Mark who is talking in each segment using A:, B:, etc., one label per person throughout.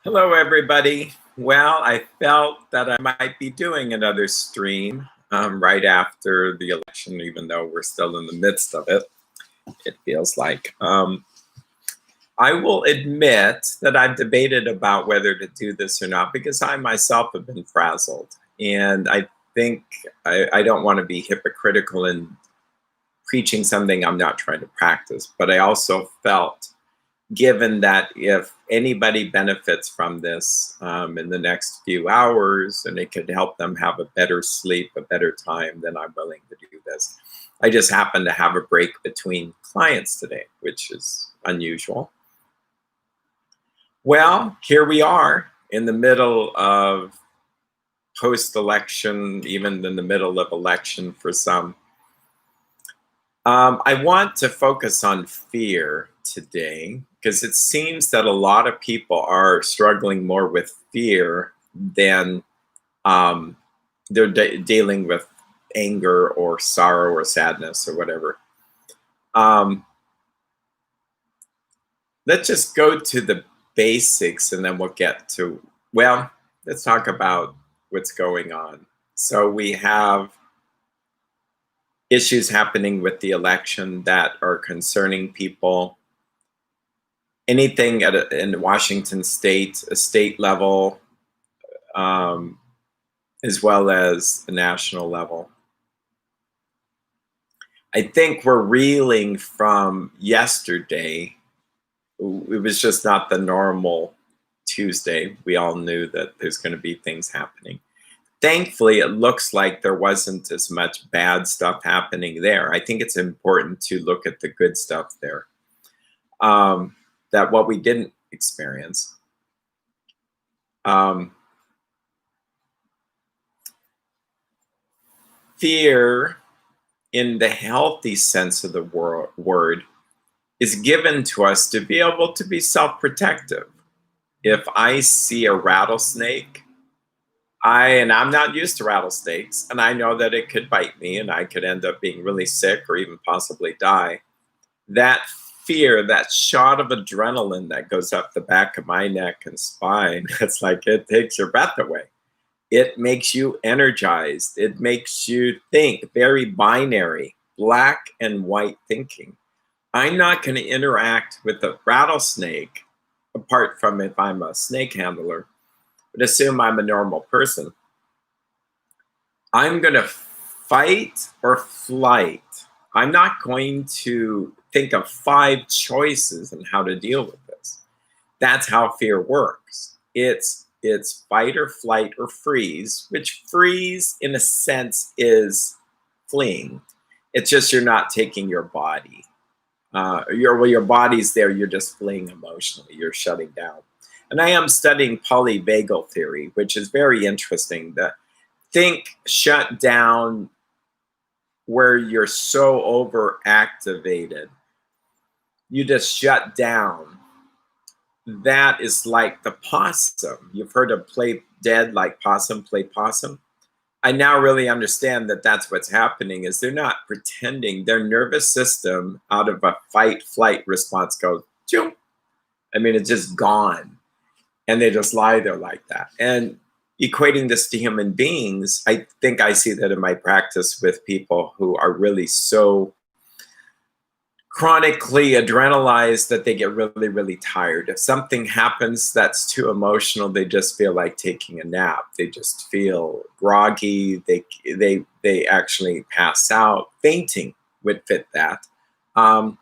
A: Hello, everybody. Well, I felt that I might be doing another stream right after the election, even though we're still in the midst of it, it feels like. I will admit that I've debated about whether to do this or not because I myself have been frazzled. And I think I don't want to be hypocritical in preaching something I'm not trying to practice, but I also felt given that if anybody benefits from this in the next few hours and it could help them have a better sleep, a better time, then I'm willing to do this. I just happen to have a break between clients today, which is unusual. Well, here we are in the middle of post-election, even in the middle of election for some. I want to focus on fear today because it seems that a lot of people are struggling more with fear than they're dealing with anger or sorrow or sadness or whatever. Let's just go to the basics and then we'll get to, well, let's talk about what's going on. So we have issues happening with the election that are concerning people. Anything in Washington state, a state level, as well as the national level. I think we're reeling from yesterday. It was just not the normal Tuesday. We all knew that there's going to be things happening. Thankfully, it looks like there wasn't as much bad stuff happening there. I think it's important to look at the good stuff there. That what we didn't experience. Fear, in the healthy sense of the word, is given to us to be able to be self-protective. If I see a rattlesnake, I'm not used to rattlesnakes, and I know that it could bite me and I could end up being really sick or even possibly die. That fear, that shot of adrenaline that goes up the back of my neck and spine, it's like it takes your breath away. It makes you energized. It makes you think very binary, black and white thinking. I'm not going to interact with a rattlesnake, apart from if I'm a snake handler, but assume I'm a normal person. I'm going to fight or flight. I'm not going to think of 5 choices on how to deal with this. That's how fear works. It's fight or flight or freeze, which freeze in a sense is fleeing. It's just you're not taking your body. Your body's there, you're just fleeing emotionally, you're shutting down. And I am studying polyvagal theory, which is very interesting. That think shut down where you're so overactivated, you just shut down. That is like the possum. You've heard of play dead like possum, play possum. I now really understand that that's what's happening is they're not pretending. Their nervous system out of a fight flight response goes, Choom. I mean, it's just gone. And they just lie there like that. And equating this to human beings, I think I see that in my practice with people who are really so chronically adrenalized that they get really, really tired. If something happens that's too emotional, they just feel like taking a nap. They just feel groggy. They actually pass out. Fainting would fit that. I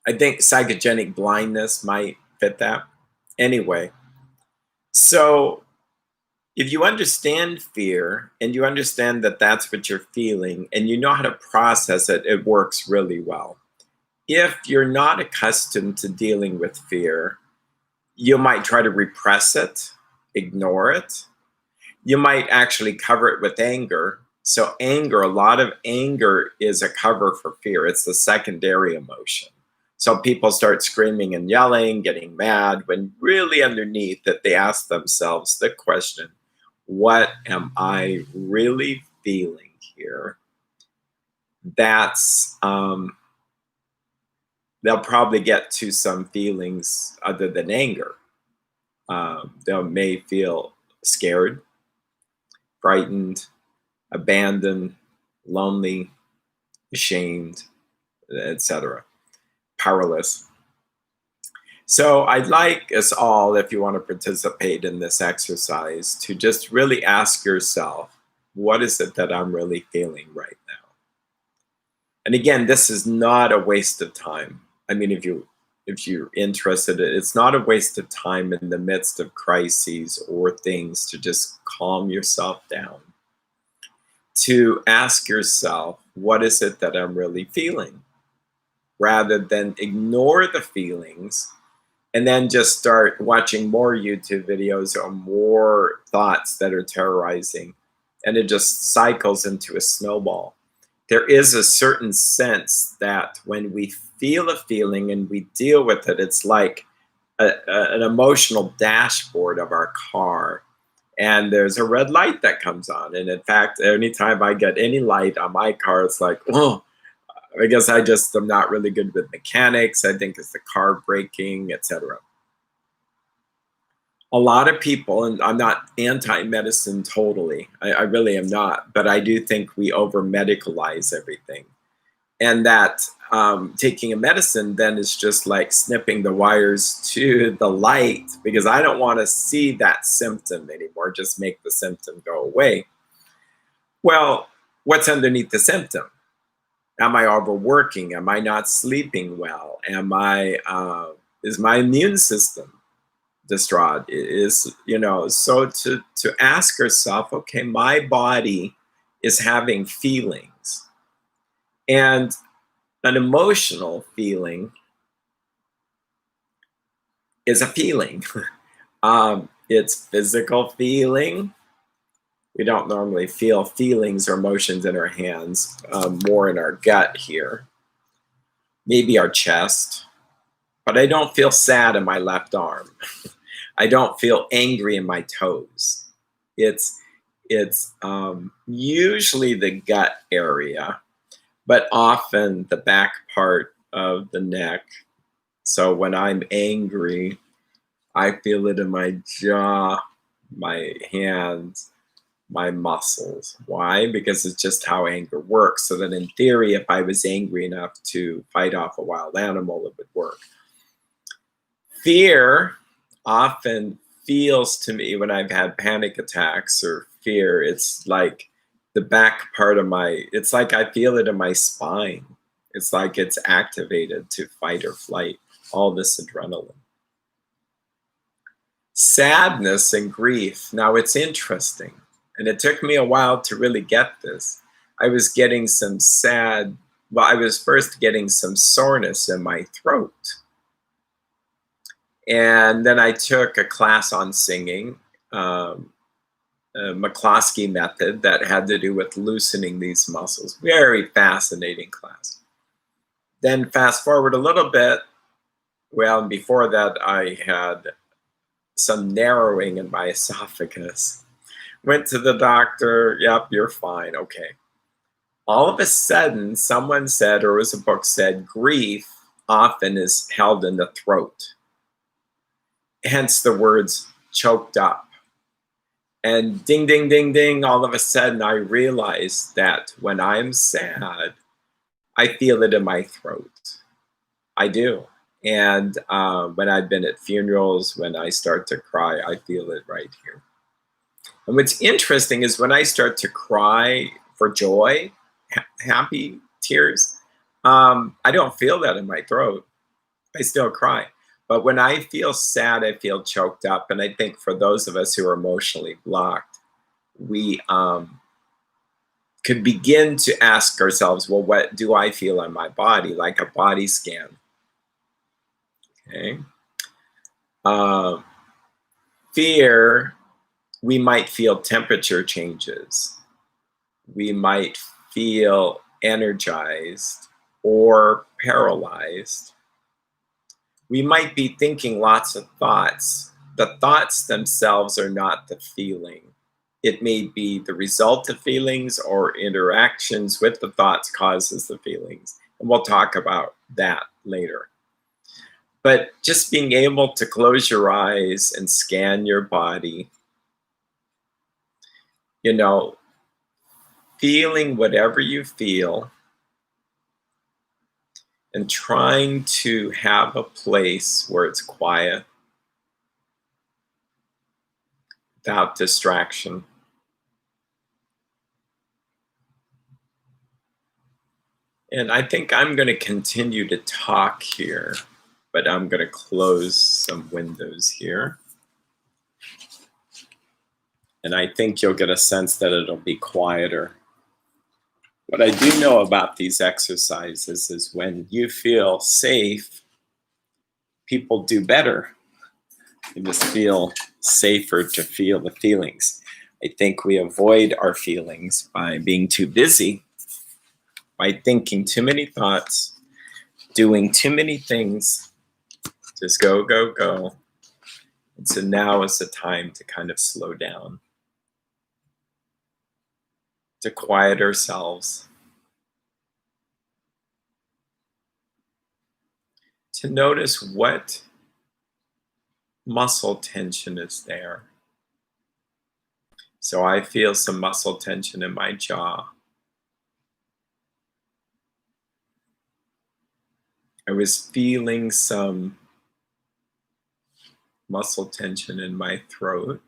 A: think psychogenic blindness might fit that. Anyway, so if you understand fear and you understand that that's what you're feeling and you know how to process it, it works really well. If you're not accustomed to dealing with fear, you might try to repress it, ignore it. You might actually cover it with anger. So anger, a lot of anger is a cover for fear. It's the secondary emotion. So people start screaming and yelling, getting mad, when really underneath that they ask themselves the question, what am I really feeling here? That's, they'll probably get to some feelings other than anger. They may feel scared, frightened, abandoned, lonely, ashamed, etc., powerless. So I'd like us all, if you want to participate in this exercise, to just really ask yourself, what is it that I'm really feeling right now? And again, this is not a waste of time. I mean, if you're interested, it's not a waste of time in the midst of crises or things to just calm yourself down, to ask yourself, what is it that I'm really feeling? Rather than ignore the feelings and then just start watching more YouTube videos or more thoughts that are terrorizing. And it just cycles into a snowball. There is a certain sense that when we feel a feeling and we deal with it, it's like an emotional dashboard of our car. And there's a red light that comes on. And in fact, anytime I get any light on my car, it's like, oh, I guess I just am not really good with mechanics. I think it's the car braking, etc. A lot of people, and I'm not anti-medicine totally, I really am not, but I do think we over-medicalize everything. And that taking a medicine then is just like snipping the wires to the light, because I don't want to see that symptom anymore, just make the symptom go away. Well, what's underneath the symptom? Am I overworking? Am I not sleeping well? Is my immune system distraught? So to ask yourself, okay, my body is having feelings, and an emotional feeling is a feeling. It's physical feeling. We don't normally feel feelings or emotions in our hands, more in our gut here, maybe our chest, but I don't feel sad in my left arm. I don't feel angry in my toes. It's usually the gut area, but often the back part of the neck. So when I'm angry, I feel it in my jaw, my hands, my muscles. Why? Because it's just how anger works. So that in theory, if I was angry enough to fight off a wild animal, it would work. Fear often feels to me, when I've had panic attacks or fear, it's like the back part of it's like I feel it in my spine. It's like it's activated to fight or flight, all this adrenaline. Sadness and grief. Now it's interesting. And it took me a while to really get this. I was getting some I was first getting some soreness in my throat. And then I took a class on singing, a McCloskey method that had to do with loosening these muscles. Very fascinating class. Then fast forward a little bit. Well, before that, I had some narrowing in my esophagus. Went to the doctor. Yep, you're fine. Okay. All of a sudden, someone said, or it was a book said, grief often is held in the throat. Hence the words choked up. And ding, ding, ding, ding, all of a sudden I realized that when I'm sad, I feel it in my throat. I do. And when I've been at funerals, when I start to cry, I feel it right here. And what's interesting is when I start to cry for joy, happy tears, I don't feel that in my throat. I still cry. But when I feel sad, I feel choked up. And I think for those of us who are emotionally blocked, we could begin to ask ourselves, well, what do I feel on my body? Like a body scan. Okay. Fear, we might feel temperature changes. We might feel energized or paralyzed. We might be thinking lots of thoughts. The thoughts themselves are not the feeling. It may be the result of feelings or interactions with the thoughts causes the feelings. And we'll talk about that later. But just being able to close your eyes and scan your body, you know, feeling whatever you feel and trying to have a place where it's quiet without distraction. And I think I'm going to continue to talk here, but I'm going to close some windows here. And I think you'll get a sense that it'll be quieter. What I do know about these exercises is when you feel safe, people do better. You just feel safer to feel the feelings. I think we avoid our feelings by being too busy, by thinking too many thoughts, doing too many things. Just go, go, go. And so now is the time to kind of slow down, to quiet ourselves, to notice what muscle tension is there. So I feel some muscle tension in my jaw. I was feeling some muscle tension in my throat.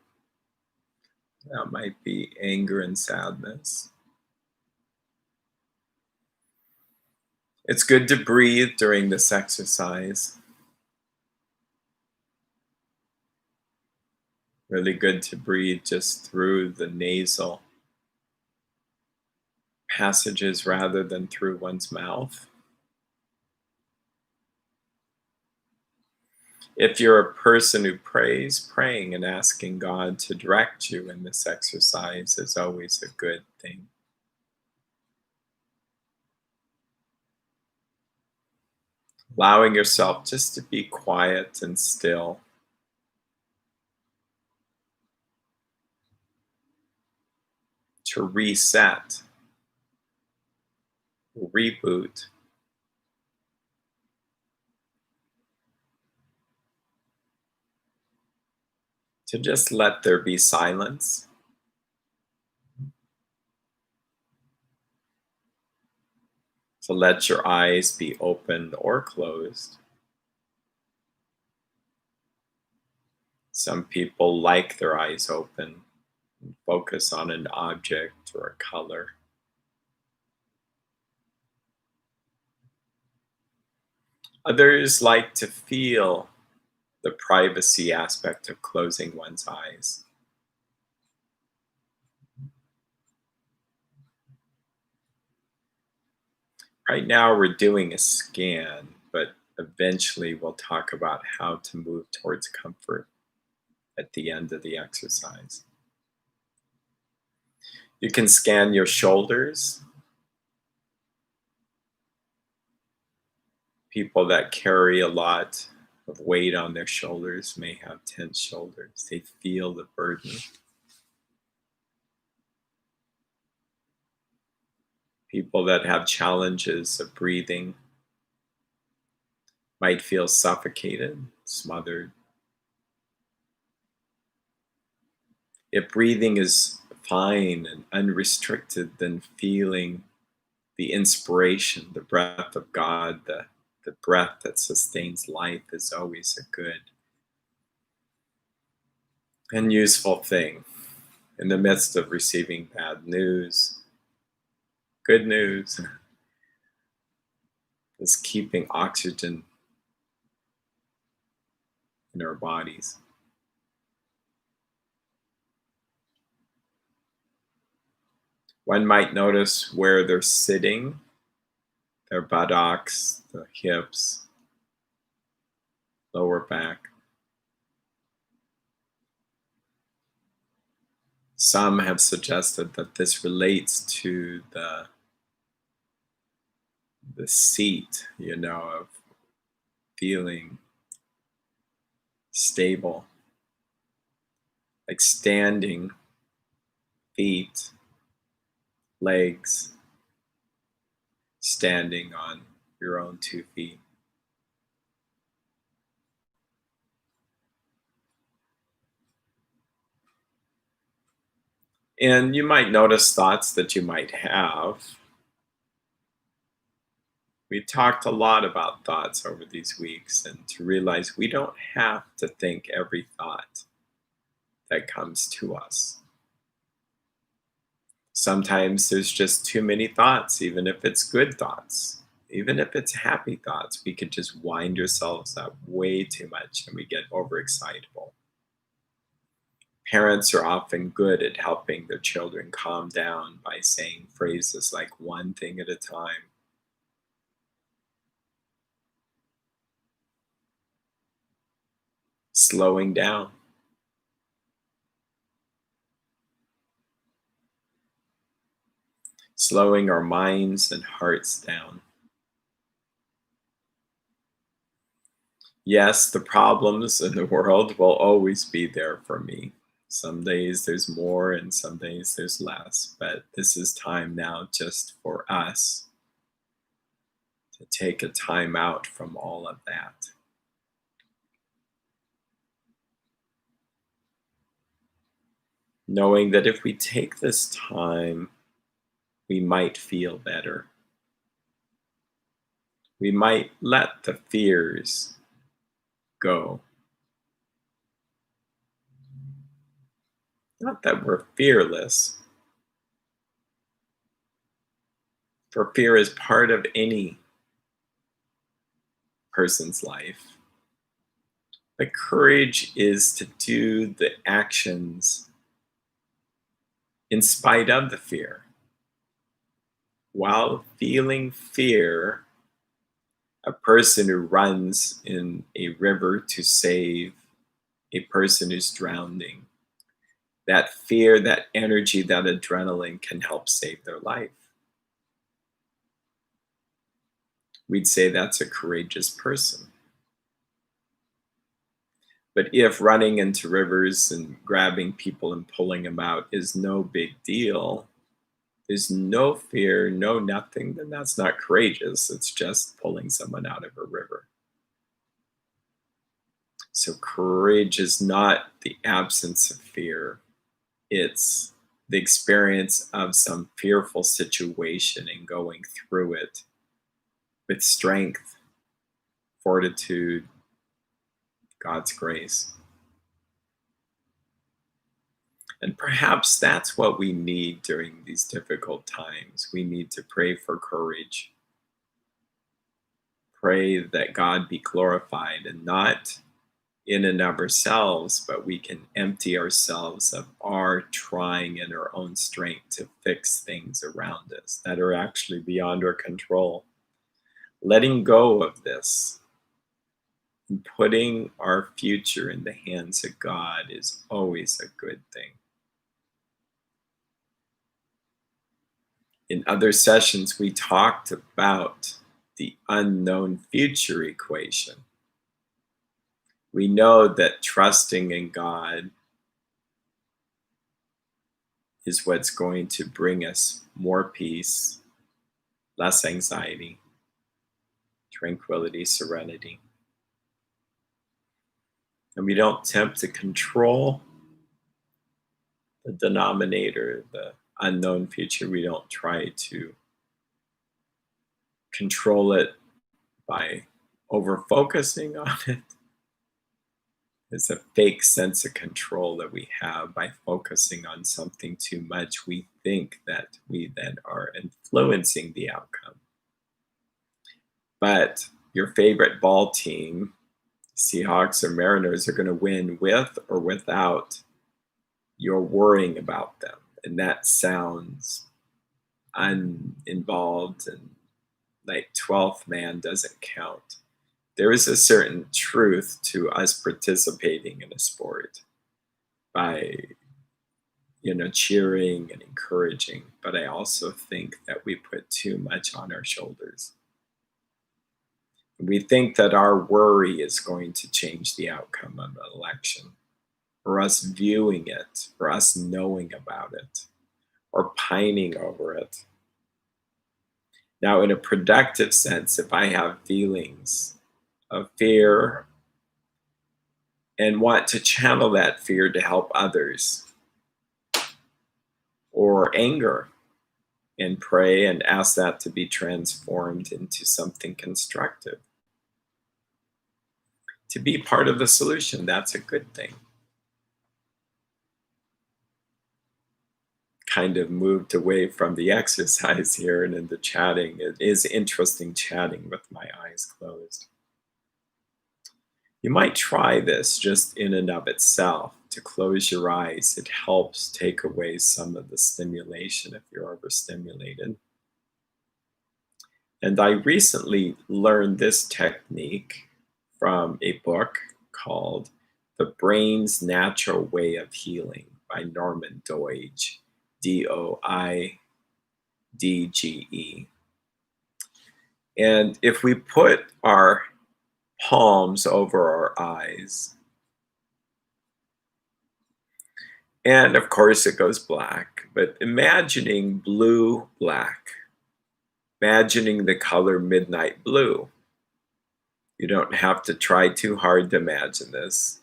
A: That might be anger and sadness. It's good to breathe during this exercise. Really good to breathe just through the nasal passages rather than through one's mouth. If you're a person who prays, praying and asking God to direct you in this exercise is always a good thing. Allowing yourself just to be quiet and still. To reset, reboot. To just let there be silence. To let your eyes be opened or closed. Some people like their eyes open and focus on an object or a color. Others like to feel the privacy aspect of closing one's eyes. Right now we're doing a scan, but eventually we'll talk about how to move towards comfort at the end of the exercise. You can scan your shoulders. People that carry a lot of weight on their shoulders may have tense shoulders. They feel the burden. People that have challenges of breathing might feel suffocated, smothered. If breathing is fine and unrestricted, then feeling the inspiration, the breath of God, the breath that sustains life is always a good and useful thing. In the midst of receiving bad news, good news is keeping oxygen in our bodies. One might notice where they're sitting, their buttocks, the hips, lower back. Some have suggested that this relates to the seat, of feeling stable, like standing, feet, legs, standing on your own 2 feet. And you might notice thoughts that you might have. We talked a lot about thoughts over these weeks, and to realize we don't have to think every thought that comes to us. Sometimes there's just too many thoughts, even if it's good thoughts. Even if it's happy thoughts, we could just wind ourselves up way too much and we get overexcitable. Parents are often good at helping their children calm down by saying phrases like one thing at a time. Slowing down, slowing our minds and hearts down. Yes, the problems in the world will always be there for me. Some days there's more and some days there's less, but this is time now just for us to take a time out from all of that. Knowing that if we take this time, we might feel better. We might let the fears go. Not that we're fearless, for fear is part of any person's life. But courage is to do the actions in spite of the fear. While feeling fear, a person who runs in a river to save a person who's drowning, that fear, that energy, that adrenaline can help save their life. We'd say that's a courageous person. But if running into rivers and grabbing people and pulling them out is no big deal, there's no fear, no nothing, then that's not courageous. It's just pulling someone out of a river. So courage is not the absence of fear. It's the experience of some fearful situation and going through it with strength, fortitude, God's grace. And perhaps that's what we need during these difficult times. We need to pray for courage. Pray that God be glorified and not in and of ourselves, but we can empty ourselves of our trying in our own strength to fix things around us that are actually beyond our control. Letting go of this and putting our future in the hands of God is always a good thing. In other sessions, we talked about the unknown future equation. We know that trusting in God is what's going to bring us more peace, less anxiety, tranquility, serenity. And we don't attempt to control the denominator, the unknown future. We don't try to control it by over focusing on it. It's a fake sense of control that we have by focusing on something too much. We think that we then are influencing the outcome. But your favorite ball team, Seahawks or Mariners, are going to win with or without your worrying about them. And that sounds uninvolved and like 12th man doesn't count. There is a certain truth to us participating in a sport by, cheering and encouraging. But I also think that we put too much on our shoulders. We think that our worry is going to change the outcome of an election, or us viewing it, or us knowing about it, or pining over it. Now, in a productive sense, if I have feelings of fear and want to channel that fear to help others, or anger, and pray and ask that to be transformed into something constructive. To be part of the solution, that's a good thing. Kind of moved away from the exercise here and into chatting. It is interesting chatting with my eyes closed. You might try this just in and of itself to close your eyes. It helps take away some of the stimulation if you're overstimulated. And I recently learned this technique from a book called The Brain's Natural Way of Healing by Norman Doidge, Doidge. And if we put our palms over our eyes, and of course it goes black, but imagining blue black, imagining the color midnight blue. You don't have to try too hard to imagine this.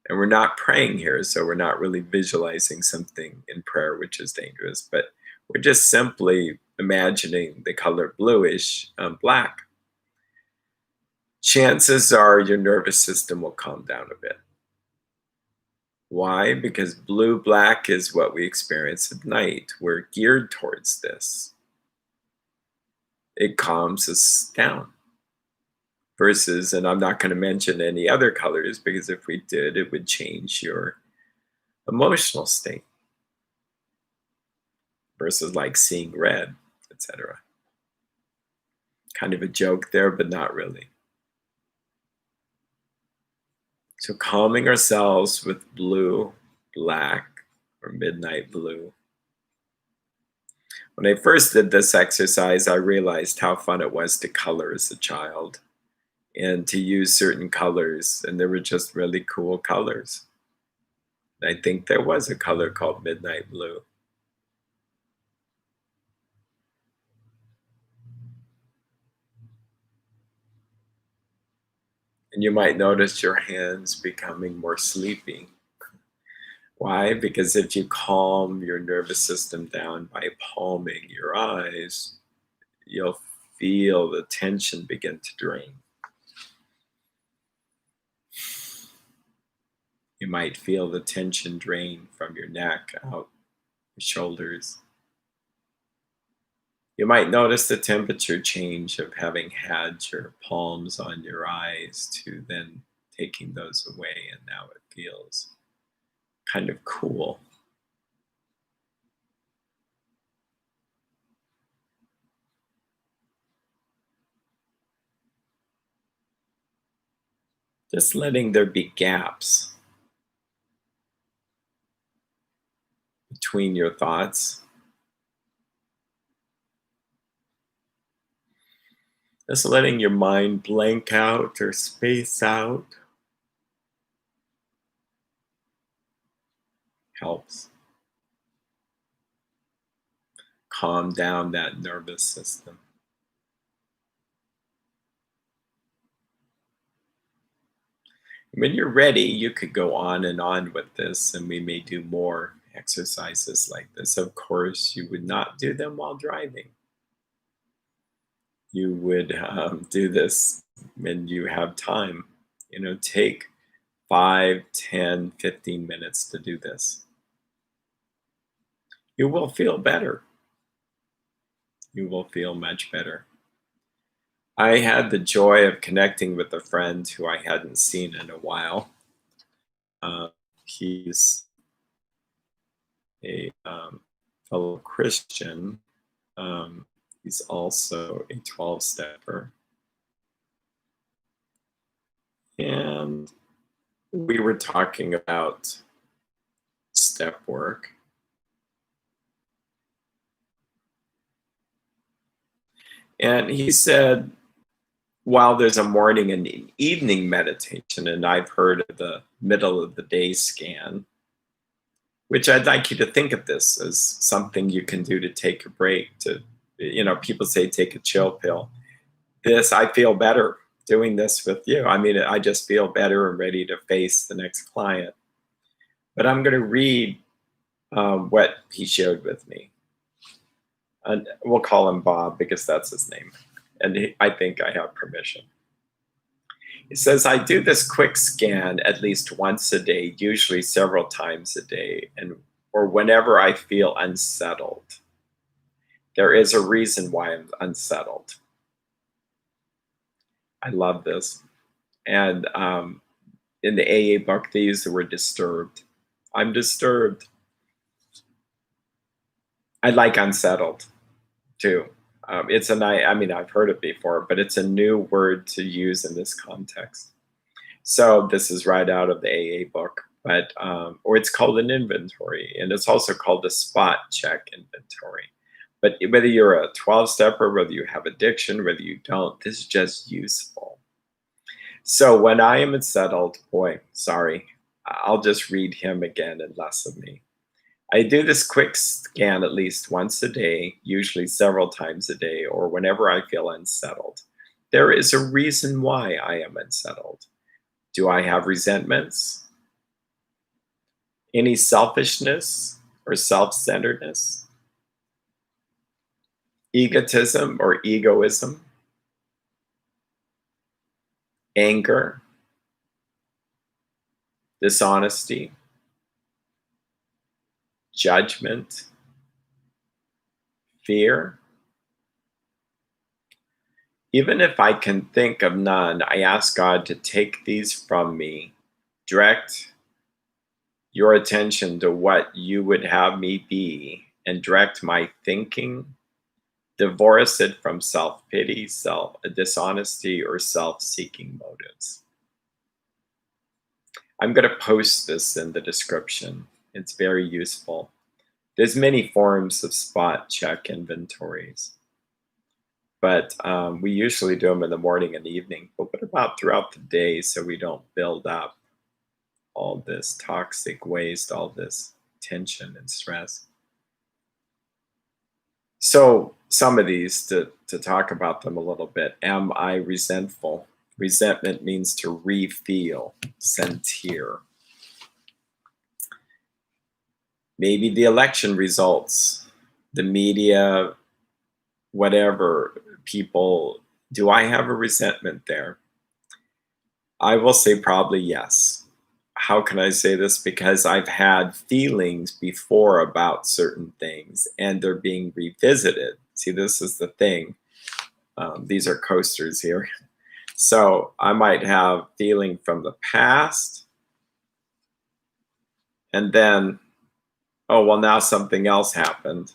A: And we're not praying here, so we're not really visualizing something in prayer, which is dangerous, but we're just simply imagining the color bluish black. Chances are your nervous system will calm down a bit. Why? Because blue-black is what we experience at night. We're geared towards this. It calms us down. Versus, and I'm not going to mention any other colors because if we did, it would change your emotional state. Versus like seeing red, etc. Kind of a joke there, but not really. So calming ourselves with blue, black, or midnight blue. When I first did this exercise, I realized how fun it was to color as a child and to use certain colors, and they were just really cool colors. I think there was a color called midnight blue. And you might notice your hands becoming more sleepy. Why? Because if you calm your nervous system down by palming your eyes, you'll feel the tension begin to drain. You might feel the tension drain from your neck out your shoulders. You might notice the temperature change of having had your palms on your eyes to then taking those away, and now it feels kind of cool. Just letting there be gaps between your thoughts. Just letting your mind blank out or space out helps calm down that nervous system. When you're ready, you could go on and on with this, and we may do more exercises like this. Of course, you would not do them while driving. You would do this when you have time. Take 5, 10, 15 minutes to do this. You will feel better. You will feel much better. I had the joy of connecting with a friend who I hadn't seen in a while. He's a fellow Christian. He's also a 12-stepper. And we were talking about step work. And he said, while there's a morning and an evening meditation, and I've heard of the middle of the day scan, which I'd like you to think of this as something you can do to take a break. People say take a chill pill. I feel better doing this with you. I just feel better and ready to face the next client. But I'm going to read what he shared with me. And we'll call him Bob because that's his name. And I think I have permission. He says, I do this quick scan at least once a day, usually several times a day, and or whenever I feel unsettled. There is a reason why I'm unsettled. I love this. And in the AA book, they use the word disturbed. I'm disturbed. I like unsettled too. I mean, I've heard it before, but it's a new word to use in this context. So this is right out of the AA book, but or it's called an inventory, and it's also called a spot check inventory. But whether you're a 12-stepper, whether you have addiction, whether you don't, this is just useful. So when I am unsettled, boy, sorry, I'll just read him again and less of me. I do this quick scan at least once a day, usually several times a day, or whenever I feel unsettled. There is a reason why I am unsettled. Do I have resentments? Any selfishness or self-centeredness? Egotism or egoism? Anger? Dishonesty? Judgment? Fear? Even if I can think of none, I ask God to take these from me, direct your attention to what you would have me be, and direct my thinking, divorce it from self-pity, dishonesty, or self-seeking motives. I'm going to post this in the description. It's very useful. There's many forms of spot check inventories, but we usually do them in the morning and evening. But what about throughout the day so we don't build up all this toxic waste, all this tension and stress? So some of these, to talk about them a little bit. Am I resentful? Resentment means to re-feel, sentir. Maybe the election results, the media, whatever, people, do I have a resentment there? I will say probably yes. How can I say this? Because I've had feelings before about certain things and they're being revisited. See, this is the thing. These are coasters here. So I might have feeling from the past and then, oh, well, now something else happened.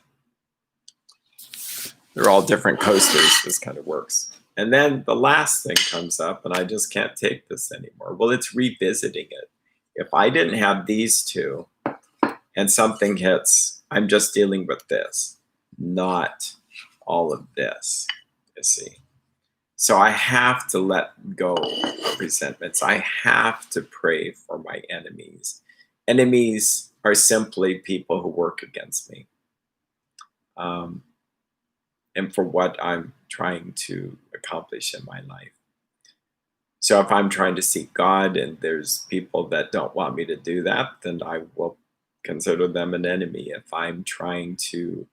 A: They're all different coasters. This kind of works. And then the last thing comes up and I just can't take this anymore. Well, it's revisiting it. If I didn't have these two and something hits, I'm just dealing with this, not all of this, you see. So I have to let go of resentments. I have to pray for my enemies. Enemies are simply people who work against me. And for what I'm trying to accomplish in my life. So if I'm trying to seek God and there's people that don't want me to do that, then I will consider them an enemy. If I'm trying to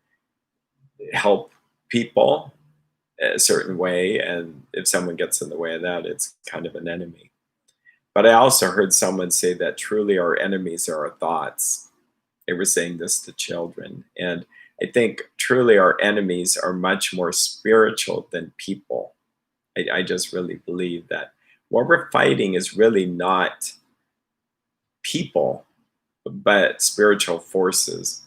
A: help people a certain way, and if someone gets in the way of that, it's kind of an enemy. But I also heard someone say that truly our enemies are our thoughts. They were saying this to children. And I think truly our enemies are much more spiritual than people. I just really believe that what we're fighting is really not people, but spiritual forces.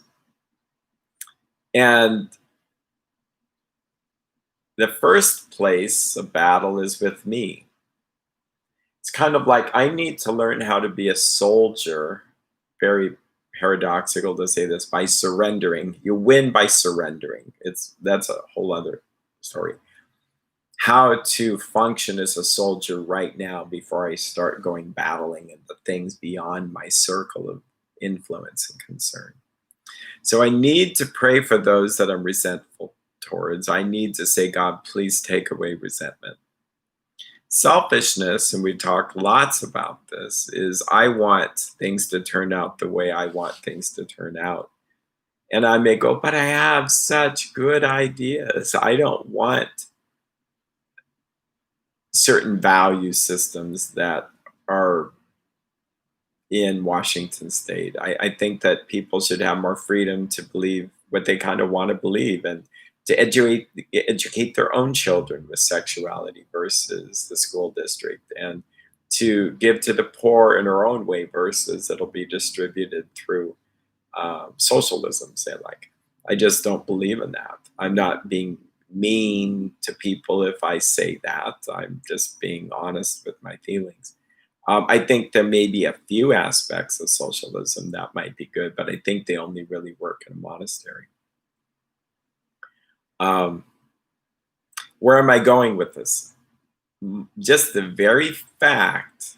A: And the first place of battle is with me. It's kind of like I need to learn how to be a soldier, very paradoxical to say this, by surrendering. You win by surrendering. That's a whole other story. How to function as a soldier right now before I start going battling in the things beyond my circle of influence and concern. So I need to pray for those that I'm resentful towards. I need to say, God, please take away resentment. Selfishness, and we talk lots about this, is I want things to turn out the way I want things to turn out. And I may go, but I have such good ideas. I don't want certain value systems that are in Washington State. I think that people should have more freedom to believe what they kind of want to believe and to educate their own children with sexuality versus the school district, and to give to the poor in our own way versus it'll be distributed through socialism, say. Like, I just don't believe in that. I'm not being mean to people if I say that. I'm just being honest with my feelings. I think there may be a few aspects of socialism that might be good, but I think they only really work in a monastery. Um, where am I going with this? Just the very fact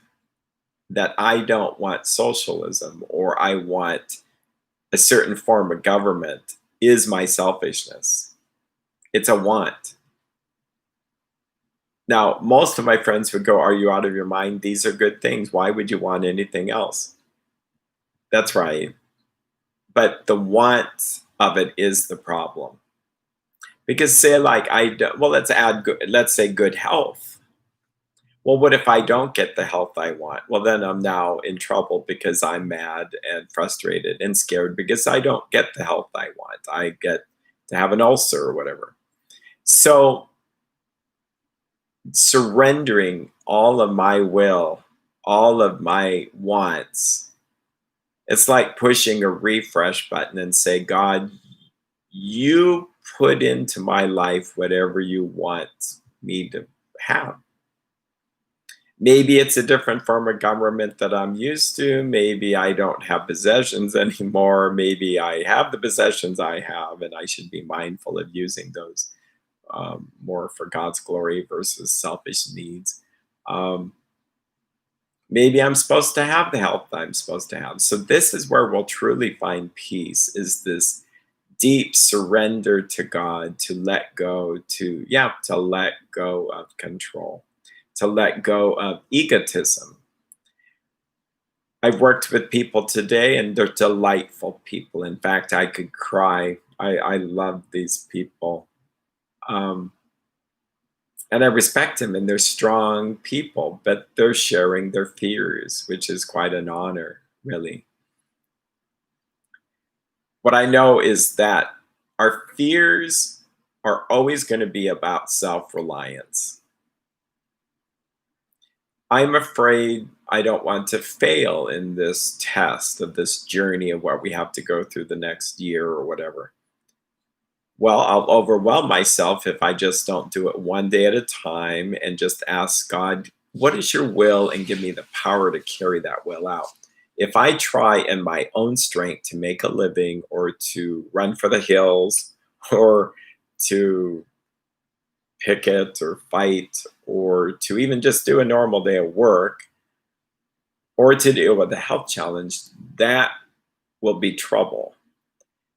A: that I don't want socialism or I want a certain form of government is my selfishness. It's a want. Now, most of my friends would go, "Are you out of your mind? These are good things. Why would you want anything else?" That's right. But the want of it is the problem. Because say like well, let's say good health. Well, what if I don't get the health I want? Well, then I'm now in trouble because I'm mad and frustrated and scared because I don't get the health I want. I get to have an ulcer or whatever. So surrendering all of my will, all of my wants, it's like pushing a refresh button and say, God, you put into my life whatever you want me to have. Maybe it's a different form of government that I'm used to. Maybe I don't have possessions anymore. Maybe I have the possessions I have, and I should be mindful of using those more for God's glory versus selfish needs. Um, Maybe I'm supposed to have the health I'm supposed to have. So this is where we'll truly find peace, is this deep surrender to God, to let go, to let go of control, to let go of egotism. I've worked with people today and they're delightful people. In fact, I could cry. I love these people. Um, and I respect them, and they're strong people, but they're sharing their fears, which is quite an honor, really. What I know is that our fears are always going to be about self reliance. I'm afraid I don't want to fail in this test of this journey of what we have to go through the next year or whatever. Well, I'll overwhelm myself if I just don't do it one day at a time and just ask God, what is your will? And give me the power to carry that will out. If I try in my own strength to make a living or to run for the hills or to picket or fight or to even just do a normal day of work or to deal with a health challenge, that will be trouble.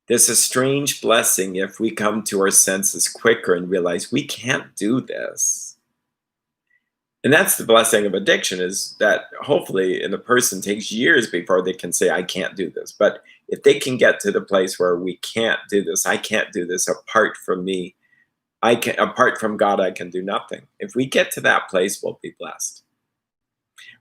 A: There's a strange blessing if we come to our senses quicker and realize we can't do this. And that's the blessing of addiction, is that hopefully in the person takes years before they can say, I can't do this. But if they can get to the place where we can't do this, I can't do this apart from me, apart from God, I can do nothing. If we get to that place, we'll be blessed.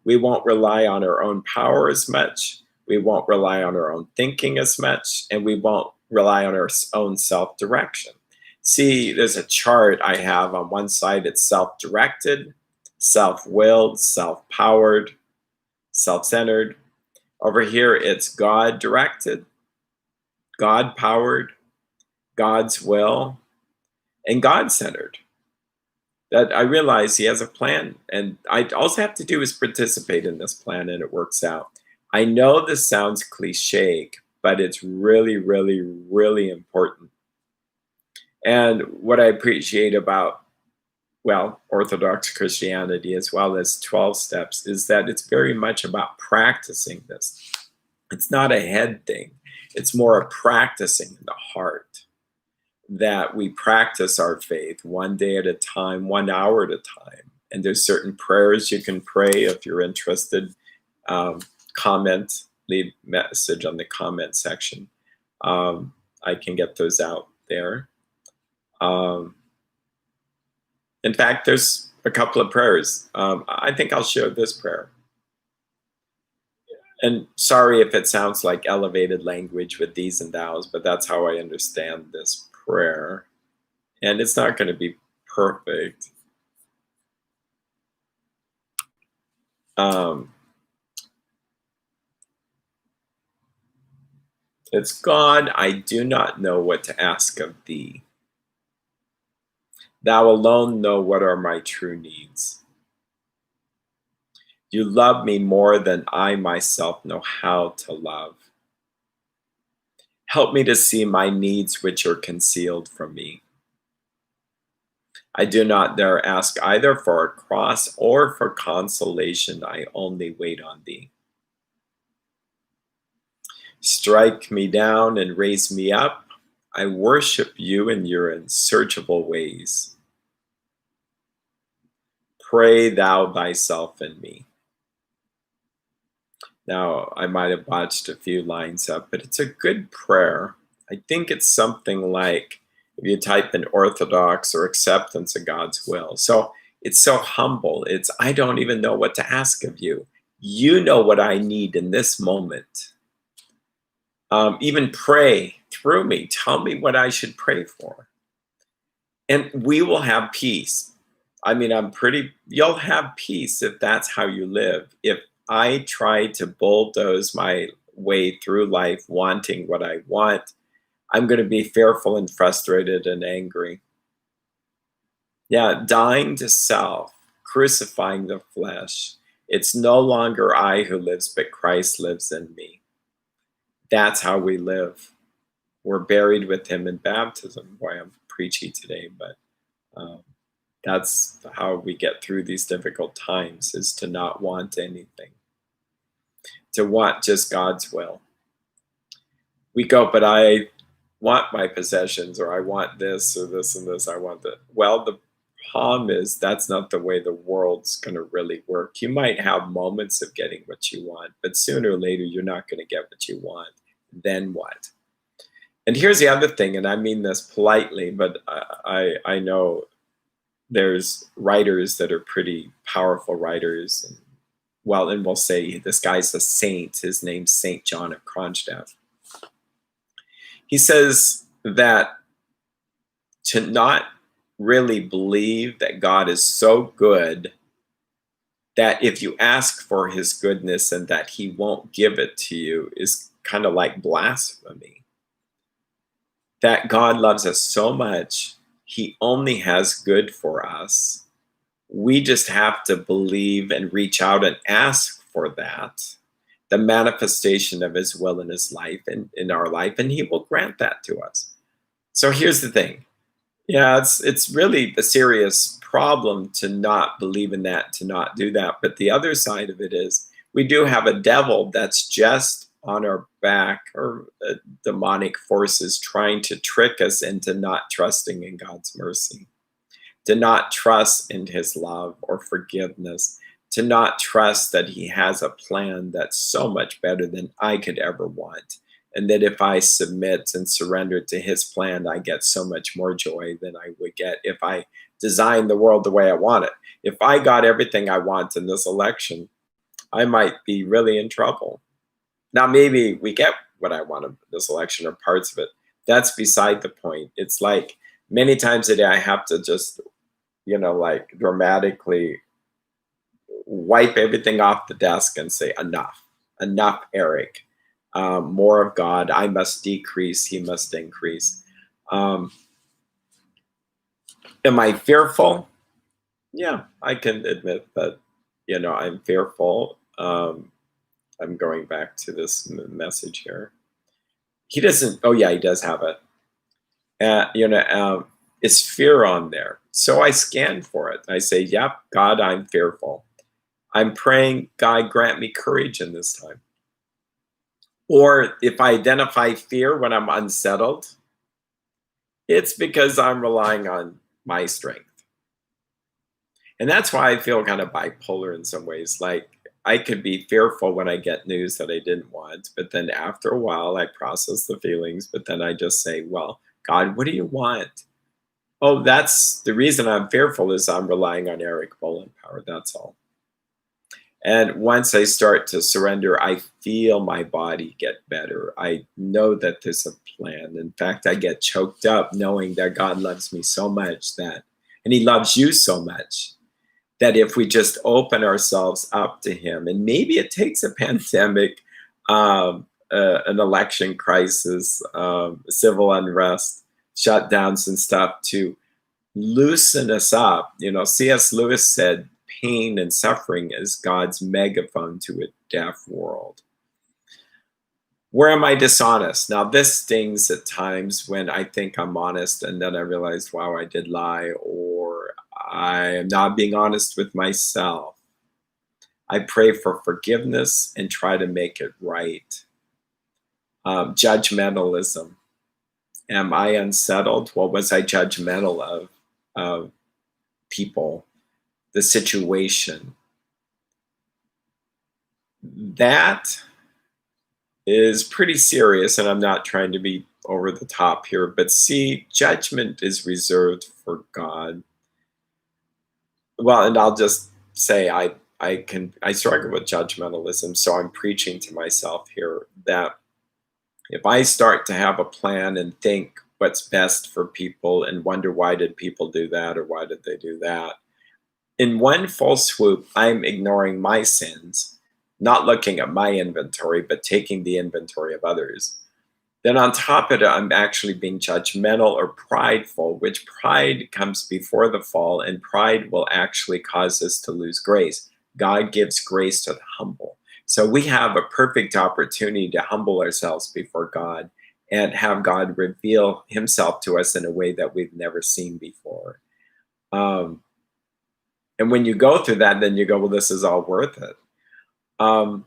A: We won't rely on our own power as much. We won't rely on our own thinking as much, and we won't rely on our own self direction. See, there's a chart I have. On one side, it's self directed, self willed, self powered, self centered. Over here, it's God directed, God powered, God's will, and God centered. That I realize He has a plan, and I also have to do is participate in this plan, and it works out. I know this sounds cliche, but it's really, really, really important. And what I appreciate about, well, Orthodox Christianity as well as 12 steps is that it's very much about practicing this. It's not a head thing, it's more a practicing in the heart, that we practice our faith one day at a time, 1 hour at a time. And there's certain prayers you can pray if you're interested. Comment, leave message on the comment section. I can get those out there. Um, in fact, there's a couple of prayers. I think I'll share this prayer. And sorry if it sounds like elevated language with these and thous, but that's how I understand this prayer. And it's not going to be perfect. It's God, I do not know what to ask of thee. Thou alone know what are my true needs. You love me more than I myself know how to love. Help me to see my needs which are concealed from me. I do not dare ask either for a cross or for consolation. I only wait on thee. Strike me down and raise me up. I worship you in your unsearchable ways. Pray thou thyself in me. Now, I might have botched a few lines up, but it's a good prayer. I think it's something like, if you type in orthodox or acceptance of God's will. So it's so humble. It's, I don't even know what to ask of you. You know what I need in this moment. Even pray through me. Tell me what I should pray for. And we will have peace. I mean, you'll have peace if that's how you live. If I try to bulldoze my way through life wanting what I want, I'm going to be fearful and frustrated and angry. Yeah, dying to self, crucifying the flesh. It's no longer I who lives, but Christ lives in me. That's how we live. We're buried with him in baptism. Boy, I'm preachy today, but that's how we get through these difficult times, is to not want anything, to want just God's will. We go, but I want my possessions, or I want this or this and this, I want that. Well, the problem is that's not the way the world's going to really work. You might have moments of getting what you want, but sooner or later you're not going to get what you want. Then what? And here's the other thing, and I mean this politely, but I know there's writers that are pretty powerful writers. And we'll say this guy's a saint. His name's St. John of Kronstadt. He says that to not really believe that God is so good that if you ask for his goodness and that he won't give it to you is kind of like blasphemy. That God loves us so much, he only has good for us. We just have to believe and reach out and ask for that, the manifestation of his will in his life and in our life, and he will grant that to us. So here's the thing. Yeah, it's really a serious problem to not believe in that, to not do that. But the other side of it is we do have a devil that's just on our back, or demonic forces trying to trick us into not trusting in God's mercy, to not trust in his love or forgiveness, to not trust that he has a plan that's so much better than I could ever want. And that if I submit and surrender to his plan, I get so much more joy than I would get if I design the world the way I want it. If I got everything I want in this election, I might be really in trouble. Now, maybe we get what I want in this election or parts of it. That's beside the point. It's like many times a day I have to just, like dramatically wipe everything off the desk and say, enough, Erik. More of God. I must decrease. He must increase. Am I fearful? Yeah, I can admit that, I'm fearful. I'm going back to this message here. He doesn't, oh yeah, he does have it. Is fear on there? So I scan for it. I say, yep, God, I'm fearful. I'm praying, God, grant me courage in this time. Or if I identify fear when I'm unsettled, it's because I'm relying on my strength. And that's why I feel kind of bipolar in some ways. Like I could be fearful when I get news that I didn't want, but then after a while, I process the feelings, but then I just say, well, God, what do you want? Oh, that's the reason I'm fearful is I'm relying on Erik Bohlin power. That's all. And once I start to surrender, I feel my body get better. I know that there's a plan. In fact, I get choked up knowing that God loves me so much that, and He loves you so much that if we just open ourselves up to Him, and maybe it takes a pandemic, an election crisis, civil unrest, shutdowns, and stuff to loosen us up. You know, C.S. Lewis said, pain and suffering is God's megaphone to a deaf world. Where am I dishonest? Now, this stings at times when I think I'm honest and then I realize, wow, I did lie, or I am not being honest with myself. I pray for forgiveness and try to make it right. Judgmentalism. Am I unsettled? Well, was I judgmental of people, the situation? That is pretty serious, and I'm not trying to be over the top here, but see, judgment is reserved for God. Well, and I'll just say I struggle with judgmentalism, so I'm preaching to myself here that if I start to have a plan and think what's best for people and wonder why did people do that or why did they do that, in one full swoop, I'm ignoring my sins, not looking at my inventory, but taking the inventory of others. Then on top of it, I'm actually being judgmental or prideful, which pride comes before the fall, and pride will actually cause us to lose grace. God gives grace to the humble. So we have a perfect opportunity to humble ourselves before God and have God reveal Himself to us in a way that we've never seen before. And when you go through that, then you go, well, this is all worth it. And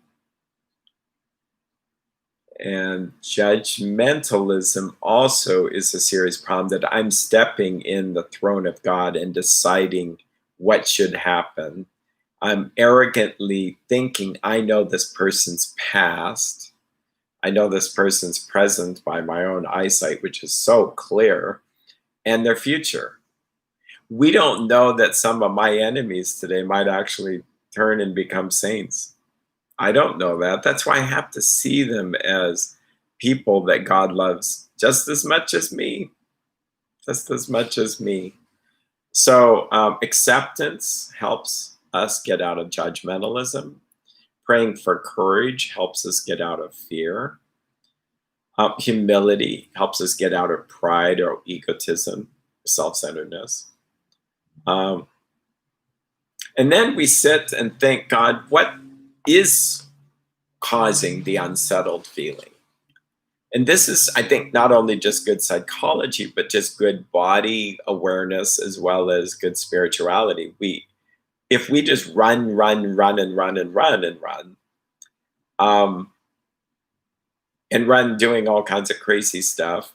A: judgmentalism also is a serious problem, that I'm stepping in the throne of God and deciding what should happen. I'm arrogantly thinking I know this person's past. I know this person's present by my own eyesight, which is so clear, and their future. We don't know that some of my enemies today might actually turn and become saints. I don't know that. That's why I have to see them as people that God loves just as much as me, just as much as me. So acceptance helps us get out of judgmentalism. Praying for courage helps us get out of fear. Humility helps us get out of pride or egotism, self-centeredness. And then we sit and think, God, what is causing the unsettled feeling? And this is, I think, not only just good psychology, but just good body awareness as well as good spirituality. If we just run, and run doing all kinds of crazy stuff,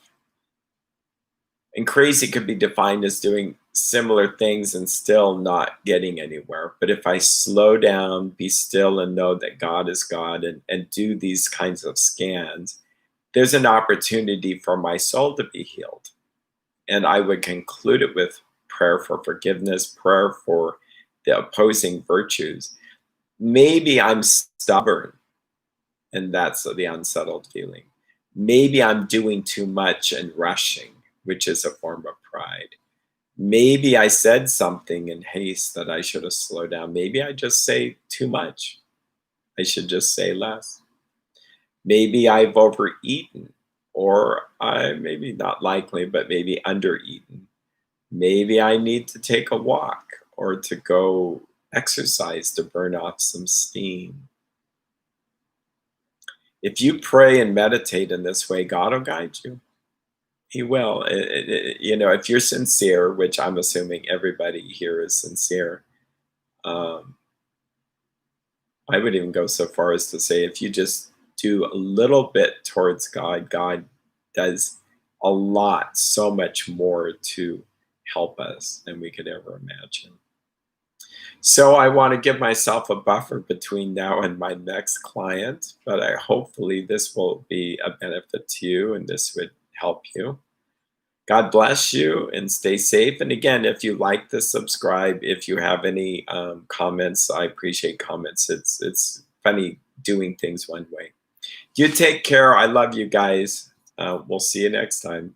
A: and crazy could be defined as doing similar things and still not getting anywhere. But if I slow down, be still, and know that God is God, and do these kinds of scans, there's an opportunity for my soul to be healed. And I would conclude it with prayer for forgiveness, prayer for the opposing virtues. Maybe I'm stubborn, and that's the unsettled feeling. Maybe I'm doing too much and rushing, which is a form of pride. Maybe I said something in haste that I should have slowed down. Maybe I just say too much. I should just say less. Maybe I've overeaten, or I maybe not likely, but maybe undereaten. Maybe I need to take a walk or to go exercise to burn off some steam. If you pray and meditate in this way, God will guide you. He will. If you're sincere, which I'm assuming everybody here is sincere, I would even go so far as to say if you just do a little bit towards God, God does a lot, so much more to help us than we could ever imagine. So I want to give myself a buffer between now and my next client, but hopefully this will be a benefit to you and this would help you. God bless you and stay safe. And again, if you like this, subscribe. If you have any comments, I appreciate comments. It's funny doing things one way. You take care. I love you guys. We'll see you next time.